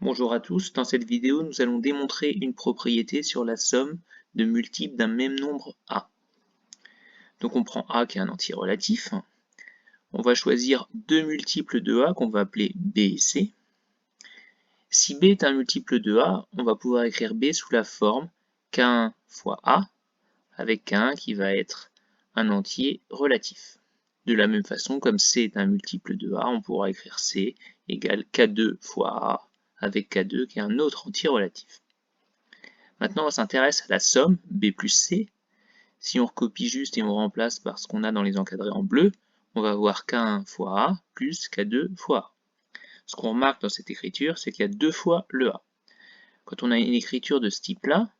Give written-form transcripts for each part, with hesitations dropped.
Bonjour à tous, dans cette vidéo nous allons démontrer une propriété sur la somme de multiples d'un même nombre A. Donc on prend A qui est un entier relatif, on va choisir deux multiples de A qu'on va appeler B et C. Si B est un multiple de A, on va pouvoir écrire B sous la forme K1 fois A, avec K1 qui va être un entier relatif. De la même façon, comme C est un multiple de A, on pourra écrire C égale K2 fois A, avec K2 qui est un autre entier relatif. Maintenant, on s'intéresse à la somme B plus C. Si on recopie juste et on remplace par ce qu'on a dans les encadrés en bleu, on va avoir K1 fois A plus K2 fois A. Ce qu'on remarque dans cette écriture, c'est qu'il y a deux fois le A. Quand on a une écriture de ce type-là,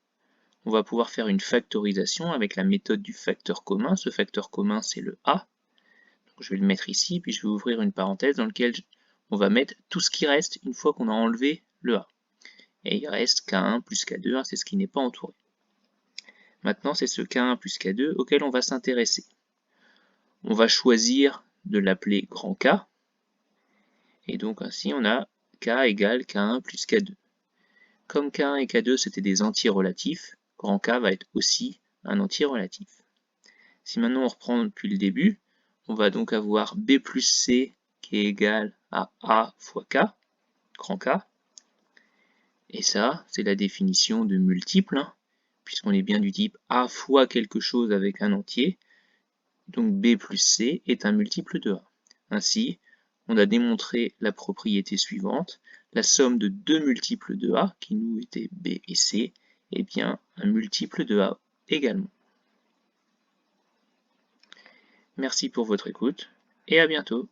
on va pouvoir faire une factorisation avec la méthode du facteur commun. Ce facteur commun, c'est le A. Donc, je vais le mettre ici, puis je vais ouvrir une parenthèse dans laquelle on va mettre tout ce qui reste une fois qu'on a enlevé le A. Et il reste K1 plus K2, c'est ce qui n'est pas entouré. Maintenant, c'est ce K1 plus K2 auquel on va s'intéresser. On va choisir de l'appeler grand K. Et donc ainsi, on a K égale K1 plus K2. Comme K1 et K2, c'était des entiers relatifs, grand K va être aussi un entier relatif. Si maintenant on reprend depuis le début, on va donc avoir B plus C qui est égal à A fois K, grand K. Et ça, c'est la définition de multiple, puisqu'on est bien du type A fois quelque chose avec un entier. Donc B plus C est un multiple de A. Ainsi, on a démontré la propriété suivante. La somme de deux multiples de A, qui nous étaient B et C, est bien un multiple de A également. Merci pour votre écoute et à bientôt.